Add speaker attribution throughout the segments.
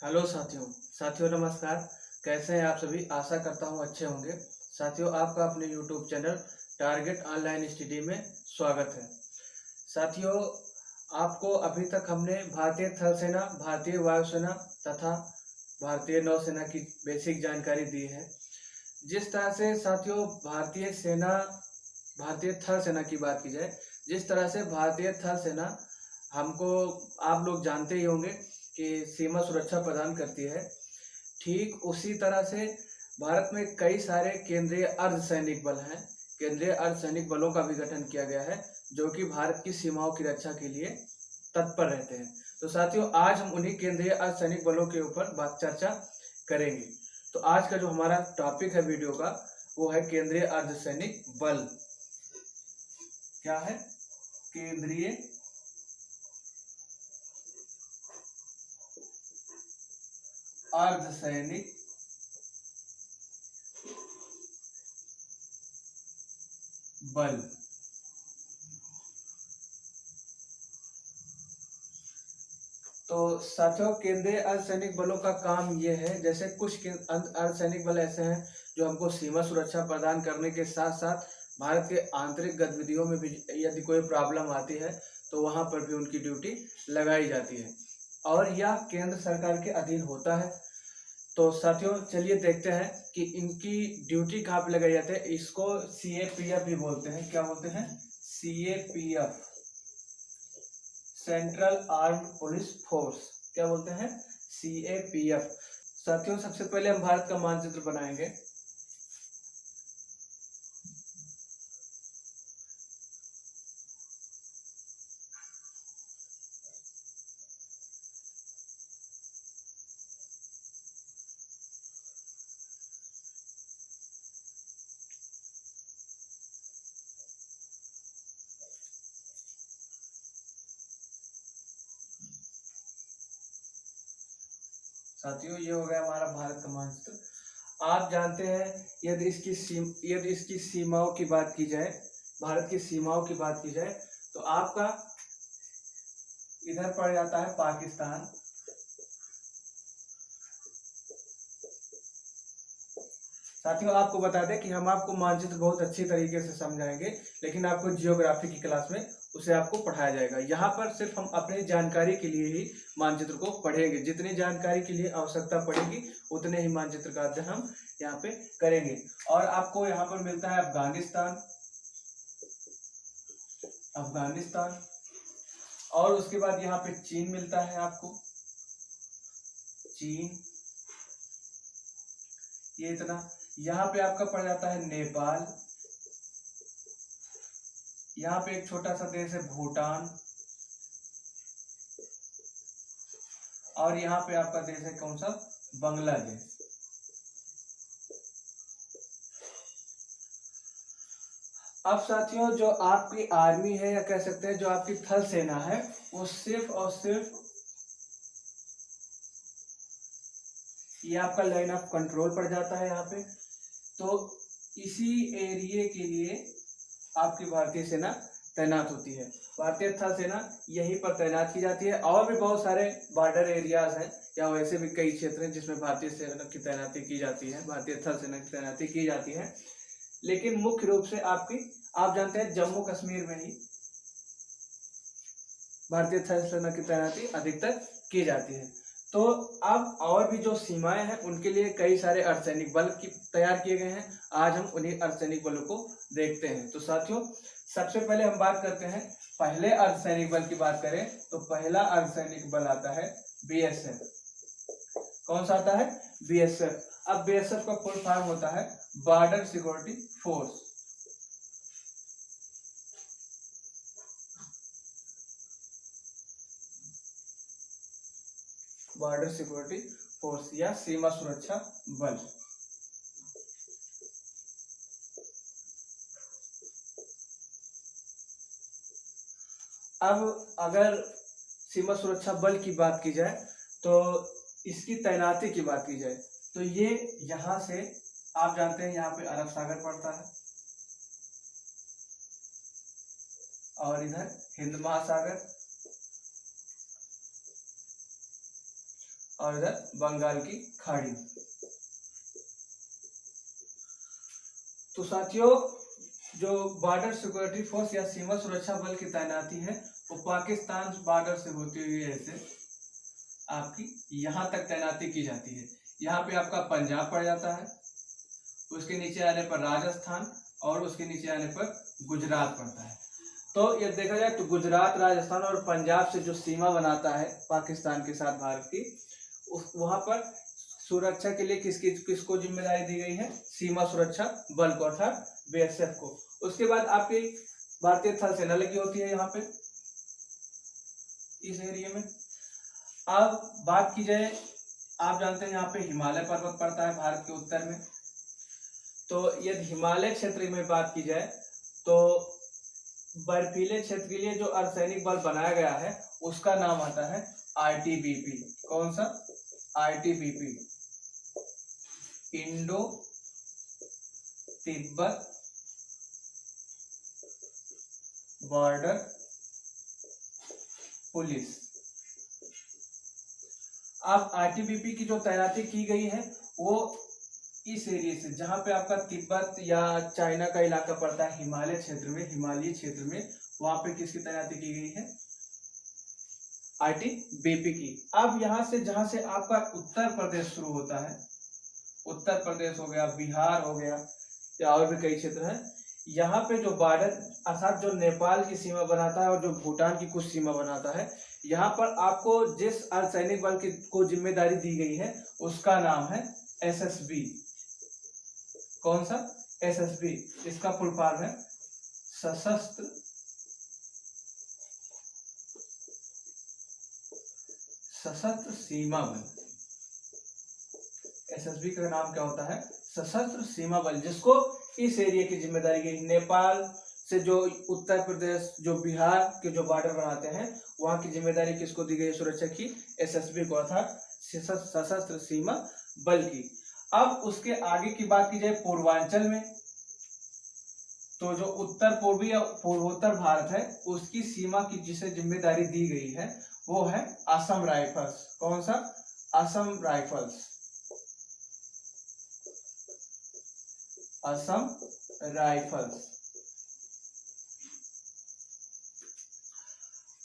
Speaker 1: Hello साथियों। साथियों नमस्कार। कैसे हैं आप सभी? आशा करता हूं अच्छे होंगे। साथियों आपका अपने YouTube channel target online study में स्वागत है। साथियों आपको अभी तक हमने भारतीय थल सेना, भारतीय वायुसेना तथा भारतीय नौसेना की बेसिक जानकारी दी है। जिस तरह से साथियों भारतीय थल सेना की बात की जाए, जिस तरह से भारतीय थल सेना हमको, आप लोग जानते ही होंगे कि सीमा सुरक्षा प्रदान करती है। ठीक उसी तरह से भारत में कई सारे केंद्रीय अर्धसैनिक बल हैं। केंद्रीय अर्धसैनिक बलों का भी गठन किया गया है जो कि भारत की सीमाओं की रक्षा के लिए तत्पर रहते हैं। तो साथियों आज हम उन्हीं केंद्रीय अर्धसैनिक बलों के ऊपर बात चर्चा करेंगे। तो आज का जो हमारा टॉपिक है वीडियो का, वो है केंद्रीय अर्धसैनिक बल। क्या है? केंद्रीय अर्धसैनिक बल। तो साथियों केंद्रीय अर्धसैनिक बलों का काम ये है, जैसे कुछ अर्धसैनिक बल ऐसे हैं जो हमको सीमा सुरक्षा प्रदान करने के साथ साथ भारत के आंतरिक गतिविधियों में भी यदि कोई प्रॉब्लम आती है तो वहां पर भी उनकी ड्यूटी लगाई जाती है और यह केंद्र सरकार के अधीन होता है। तो साथियों चलिए देखते हैं कि इनकी ड्यूटी कहाँ पे लगाई जाती है। इसको CAPF भी बोलते हैं। क्या बोलते हैं? CAPF, central armed police force. क्या बोलते हैं? CAPF। साथियों सबसे पहले हम भारत का मानचित्र बनाएंगे। साथियों ये हो गया हमारा भारत का मानचित्र। आप जानते हैं यदि इसकी सीमाओं की बात की जाए, भारत की सीमाओं की बात की जाए, तो आपका इधर पड़ जाता है पाकिस्तान। साथियों आपको बता दें कि हम आपको मानचित्र बहुत अच्छी तरीके से समझाएंगे, लेकिन आपको जियोग्राफी की क्लास में उसे आपको पढ़ाया जाएगा। यहाँ पर सिर्फ हम अपनी जानकारी के लिए ही मानचित्र को पढ़ेंगे। जितनी जानकारी के लिए आवश्यकता पड़ेगी उतने ही मानचित्र का अध्ययन हम यहाँ पे करेंगे। और आपको यहाँ पर मिलता है अफगानिस्तान, अफगानिस्तान, और उसके बाद यहाँ पे चीन मिलता है आपको, चीन। ये इतना। यहाँ पे आपका पड़ जाता है नेपाल। यहाँ पे एक छोटा सा देश है भूटान, और यहाँ पे आपका देश है कौन सा? बांग्लादेश। अब साथियों जो आपकी आर्मी है, या कह सकते हैं जो आपकी थल सेना है, वो सिर्फ और सिर्फ ये आपका लाइन ऑफ कंट्रोल पड़ जाता है यहाँ पे। तो इसी एरिया के लिए आपकी भारतीय सेना तैनात होती है। भारतीय थल सेना यहीं पर तैनात की जाती है। और भी बहुत सारे बॉर्डर एरियाज हैं या वैसे भी कई क्षेत्र हैं जिसमें भारतीय सेना की तैनाती की जाती है, भारतीय थल सेना की तैनाती की जाती है। लेकिन मुख्य रूप से आप जानते हैं जम्मू कश्मीर में ही भारतीय थल सेना की तैनाती अधिकतर की जाती है। तो अब और भी जो सीमाएं हैं उनके लिए कई सारे अर्धसैनिक बल तैयार किए गए हैं। आज हम उन्हीं अर्धसैनिक बलों को देखते हैं। तो साथियों सबसे पहले हम बात करते हैं, पहले अर्धसैनिक बल की बात करें तो पहला अर्धसैनिक बल आता है BSF। कौन सा आता है? BSF। अब BSF का फुल फॉर्म होता है border security force. Border security force या सीमा सुरक्षा बल। अब अगर सीमा सुरक्षा बल की बात की जाए तो इसकी तैनाती की बात की जाए तो ये यहां से, आप जानते हैं यहाँ पे अरब सागर पड़ता है और इधर हिंद महासागर, और इधर बंगाल की खाड़ी। तो साथियों, जो बॉर्डर सिक्योरिटी फोर्स या सीमा सुरक्षा बल की तैनाती है वो पाकिस्तान बॉर्डर से होती हुई ऐसे आपकी यहाँ तक तैनाती की जाती है। यहाँ पे आपका पंजाब पड़ जाता है, उसके नीचे आने पर राजस्थान और उसके नीचे आने पर गुजरात पड़ता है। तो ये देखा जाए तो गुजरात, राजस्थान और पंजाब से जो सीमा बनाता है पाकिस्तान के साथ भारत की, उस वहां पर सुरक्षा के लिए किसको जिम्मेदारी दी गई है? सीमा सुरक्षा बल को, अर्थात बीएसएफ को। उसके बाद आपकी भारतीय थल सेना लगी होती है यहाँ पे इस एरिया में। अब बात की जाए, आप जानते हैं यहाँ पे हिमालय पर्वत पड़ता है भारत के उत्तर में। तो यदि हिमालय क्षेत्र में बात की जाए तो बर्फीले क्षेत्र के लिए जो अर्धसैनिक बल बनाया गया है उसका नाम आता है आईटीबीपी। कौन सा? ITBP, Indo Tibet border police. अब आईटीबीपी की जो तैनाती की गई है वो इस एरिया से, जहां पे आपका तिब्बत या चाइना का इलाका पड़ता है हिमालय क्षेत्र में, हिमालयी क्षेत्र में, वहां पे किसकी तैनाती की गई है? आईटीबीपी की। अब यहां से, जहां से आपका उत्तर प्रदेश शुरू होता है, उत्तर प्रदेश हो गया, बिहार हो गया, या और भी कई क्षेत्र हैं, यहाँ पे जो बॉर्डर अर्थात जो नेपाल की सीमा बनाता है और जो भूटान की कुछ सीमा बनाता है, यहाँ पर आपको जिस अर्धसैनिक बल की को जिम्मेदारी दी गई है उसका नाम है एसएसबी। कौन सा? एसएसबी। इसका फुल फॉर्म है सशस्त्र सीमा बल। एसएसबी का नाम क्या होता है? सशस्त्र सीमा बल, जिसको इस एरिया की जिम्मेदारी गई। नेपाल से जो उत्तर प्रदेश, जो बिहार के जो बॉर्डर बनाते हैं, वहां की जिम्मेदारी किसको दी गई सुरक्षा की? एसएसबी को, अर्थात सशस्त्र सीमा बल की। अब उसके आगे की बात की जाए पूर्वांचल में, तो जो उत्तर पूर्वी या पूर्वोत्तर भारत है उसकी सीमा की जिसे जिम्मेदारी दी गई है वो है असम राइफल्स। कौन सा? असम राइफल्स। असम राइफल्स।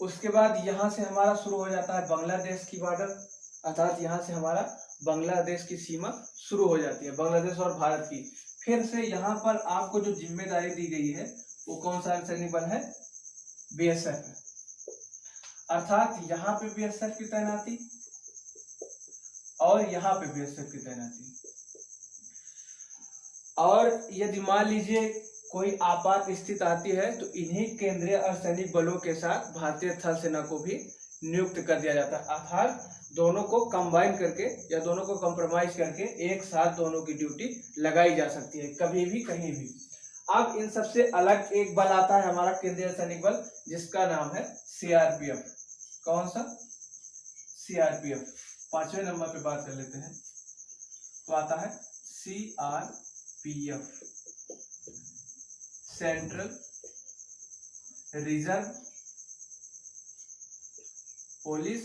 Speaker 1: उसके बाद यहां से हमारा शुरू हो जाता है बांग्लादेश की बॉर्डर, अर्थात यहां से हमारा बांग्लादेश की सीमा शुरू हो जाती है, बांग्लादेश और भारत की। फिर से यहाँ पर आपको जो जिम्मेदारी दी गई है वो कौन सा सैनिक बल है? बीएसएफ। अर्थात यहाँ पे बीएसएफ की तैनाती और यहाँ पे बीएसएफ की तैनाती। और यदि मान लीजिए कोई आपात स्थिति आती है तो इन्हीं केंद्रीय अर्धसैनिक बलों के साथ भारतीय थल सेना को भी नियुक्त कर दिया जाता है, अर्थात दोनों को कंबाइन करके या दोनों को कंप्रोमाइज करके एक साथ दोनों की ड्यूटी लगाई जा सकती है, कभी भी कहीं भी। अब इन सबसे अलग एक बल आता है हमारा केंद्रीय सैनिक बल, जिसका नाम है सीआरपीएफ। कौन सा? सीआरपीएफ। 5वें नंबर पे बात कर लेते हैं तो आता है CRPF, central reserve police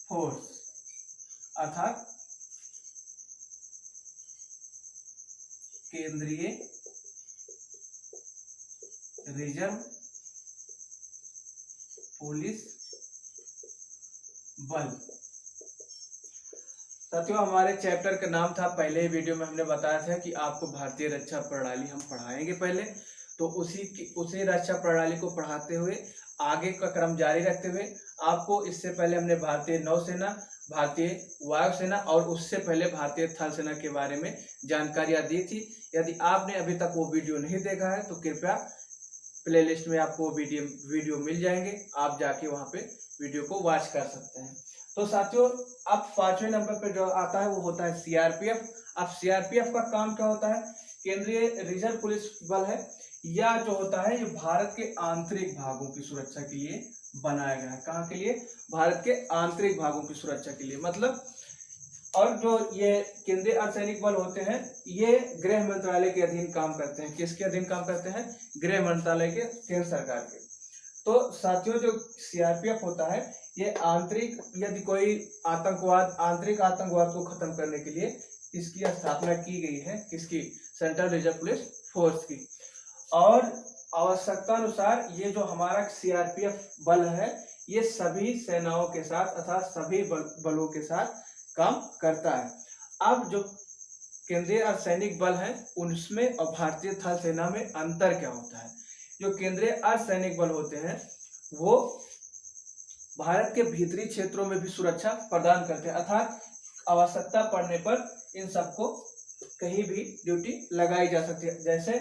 Speaker 1: force, अर्थात केंद्रीय रिजर्व पुलिस बल। साथियों, हमारे चैप्टर का नाम था, पहले ही वीडियो में हमने बताया था कि आपको भारतीय रक्षा प्रणाली हम पढ़ाएंगे पहले, तो उसी रक्षा प्रणाली को पढ़ाते हुए आगे का क्रम जारी रखते हुए आपको इससे पहले हमने भारतीय नौसेना, भारतीय वायुसेना और उससे पहले भारतीय थल सेना के बारे में जानकारियां दी थी। यदि आपने अभी तक वो वीडियो नहीं देखा है तो कृपया प्लेलिस्ट में आपको वीडियो मिल जाएंगे, आप जाके वहां पे वीडियो को वॉच कर सकते हैं। तो साथियों, अब 5वें नंबर पे जो आता है वो होता है सीआरपीएफ। अब सीआरपीएफ का काम क्या होता है? केंद्रीय रिजर्व पुलिस बल है, या जो होता है ये भारत के आंतरिक भागों की सुरक्षा के लिए बनाया गया है। कहाँ के लिए? भारत के आंतरिक भागों की सुरक्षा के लिए, मतलब। और जो ये केंद्रीय अर्धसैनिक बल होते हैं ये गृह मंत्रालय के अधीन काम करते हैं। किसके अधीन काम करते हैं? गृह मंत्रालय के, केंद्र सरकार के। तो साथियों, जो सीआरपीएफ होता है ये आंतरिक यदि कोई आतंकवाद, आंतरिक आतंकवाद को खत्म करने के लिए इसकी स्थापना की गई है, किसकी, सेंट्रल रिजर्व पुलिस फोर्स की। और आवश्यकता अनुसार ये जो हमारा सीआरपीएफ बल है ये सभी सेनाओं के साथ अर्थात सभी बलों के साथ काम करता है। अब जो केंद्रीय अर्धसैनिक बल है उनमें और भारतीय थल सेना में अंतर क्या होता है। जो केंद्रीय अर्धसैनिक बल होते हैं वो भारत के भीतरी क्षेत्रों में भी सुरक्षा प्रदान करते हैं, अर्थात आवश्यकता पड़ने पर इन सबको कहीं भी ड्यूटी लगाई जा सकती है। जैसे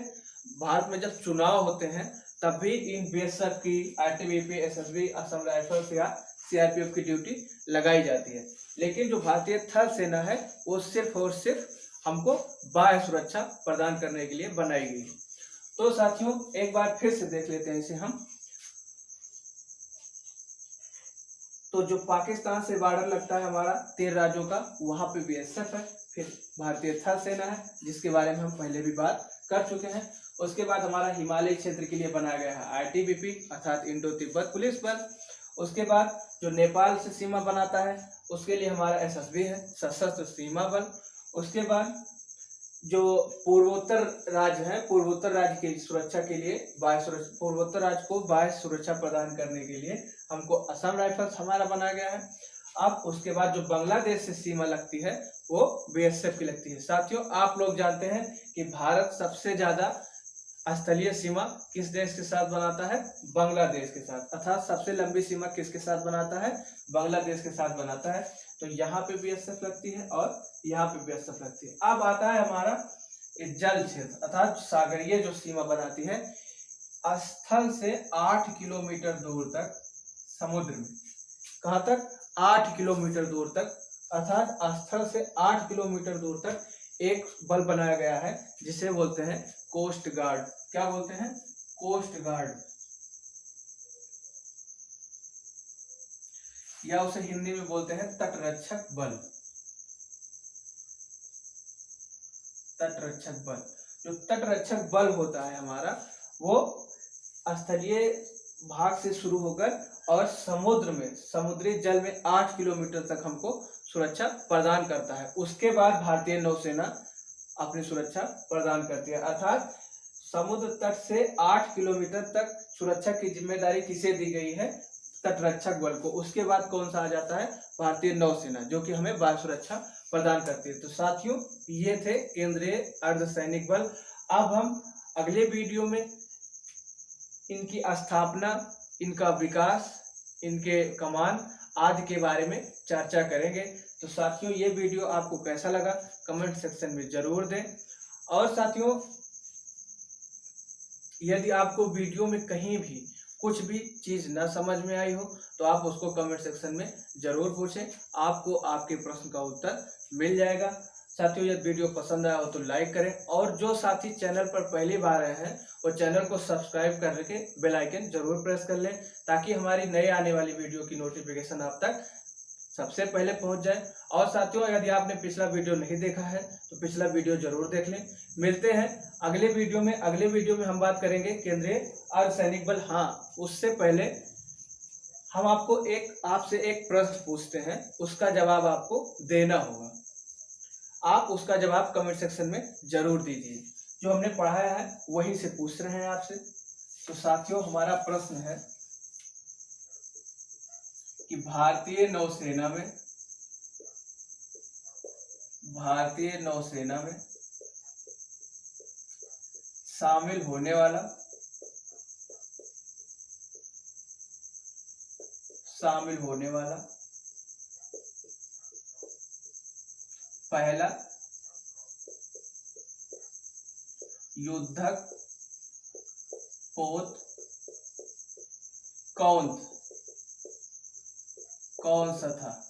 Speaker 1: भारत में जब चुनाव होते हैं तब भी इन बीएसएफ की, आईटीबीपी, एसएसबी, असम राइफल्स या सीआरपीएफ की ड्यूटी लगाई जाती है। लेकिन जो भारतीय थल सेना है वो सिर्फ और सिर्फ हमको बाह्य सुरक्षा प्रदान करने के लिए बनाई गई है। तो साथियों एक बार फिर से देख लेते हैं इसे हम। तो जो पाकिस्तान से बॉर्डर लगता है हमारा 13 राज्यों का, वहां पे बीएसएफ है, फिर भारतीय थल सेना है जिसके बारे में हम पहले भी बात कर चुके हैं। उसके बाद हमारा हिमालय क्षेत्र के लिए बनाया गया है आईटीबीपी अर्थात इंडो तिब्बत पुलिस बल। उसके बाद जो नेपाल से सीमा बनाता है उसके लिए हमारा एसएसबी है, सशस्त्र सीमा बल। उसके बाद जो पूर्वोत्तर राज्य है, पूर्वोत्तर राज्य की सुरक्षा के लिए पूर्वोत्तर राज्य को बाह्य सुरक्षा प्रदान करने के लिए हमको असम राइफल्स हमारा बनाया गया है। अब उसके बाद जो बांग्लादेश से सीमा लगती है वो बीएसएफ की लगती है। साथियों आप लोग जानते हैं कि भारत सबसे ज्यादा स्थलीय सीमा किस देश के साथ बनाता है, बांग्लादेश के साथ, अर्थात सबसे लंबी सीमा किसके साथ बनाता है, बांग्लादेश के साथ बनाता है। तो यहाँ पे बीएसएफ लगती है और यहाँ पे बीएसएफ लगती है। अब आता है हमारा जल क्षेत्र अर्थात सागरीय जो सीमा बनाती है स्थल से 8 किलोमीटर दूर तक समुद्र में, कहाँ तक, 8 किलोमीटर दूर तक, अर्थात स्थल से 8 किलोमीटर दूर तक एक बल बनाया गया है जिसे बोलते हैं कोस्ट गार्ड। क्या बोलते हैं, कोस्ट गार्ड, या उसे हिंदी में बोलते हैं तटरक्षक बल। तटरक्षक बल, जो तटरक्षक बल होता है हमारा वो स्थलीय भाग से शुरू होकर और समुद्र में, समुद्री जल में 8 किलोमीटर तक हमको सुरक्षा प्रदान करता है। उसके बाद भारतीय नौसेना अपनी सुरक्षा प्रदान करती है, अर्थात समुद्र तट से 8 किलोमीटर तक सुरक्षा की जिम्मेदारी किसे दी गई है, तटरक्षक बल को। उसके बाद कौन सा आ जाता है, भारतीय नौसेना, जो कि हमें बाह्य सुरक्षा प्रदान करती है। तो साथियों ये थे केंद्रीय अर्धसैनिक बल। अब हम अगले वीडियो में इनकी स्थापना, इनका विकास, इनके कमान आदि के बारे में चर्चा करेंगे। तो साथियों ये वीडियो आपको कैसा लगा कमेंट सेक्शन में जरूर दें। और साथियों यदि आपको वीडियो में कहीं भी कुछ भी चीज न समझ में आई हो तो आप उसको कमेंट सेक्शन में जरूर पूछें, आपको आपके प्रश्न का उत्तर मिल जाएगा। साथियों यदि वीडियो पसंद आया हो तो लाइक करें, और जो साथी चैनल पर पहली बार आए हैं वो चैनल को सब्सक्राइब करके बेल आइकन जरूर प्रेस कर लें ताकि हमारी नई आने वाली वीडियो की नोटिफिकेशन आप तक सबसे पहले पहुंच जाए। और साथियों यदि आपने पिछला वीडियो नहीं देखा है तो पिछला वीडियो जरूर देख लें। मिलते हैं अगले वीडियो में। अगले वीडियो में हम बात करेंगे केंद्रीय अर्धसैनिक बल। हाँ उससे पहले हम आपसे एक प्रश्न पूछते हैं, उसका जवाब आपको देना होगा। आप उसका जवाब कमेंट सेक्शन में जरूर दीजिए, जो हमने पढ़ाया है वहीं से पूछ रहे हैं आपसे। तो साथियों हमारा प्रश्न है कि भारतीय नौसेना में शामिल होने वाला पहला युद्धक पोत कौन सा था।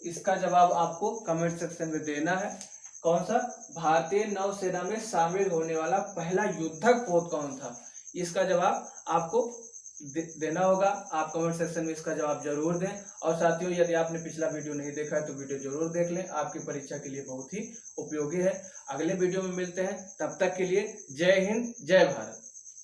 Speaker 1: इसका जवाब आपको कमेंट सेक्शन में देना है। कौन सा, भारतीय नौसेना में शामिल होने वाला पहला युद्धक पोत कौन था, इसका जवाब आपको देना होगा। आप कमेंट सेक्शन में इसका जवाब जरूर दें। और साथियों यदि आपने पिछला वीडियो नहीं देखा है तो वीडियो जरूर देख लें, आपकी परीक्षा के लिए बहुत ही उपयोगी है। अगले वीडियो में मिलते हैं, तब तक के लिए जय हिंद जय भारत।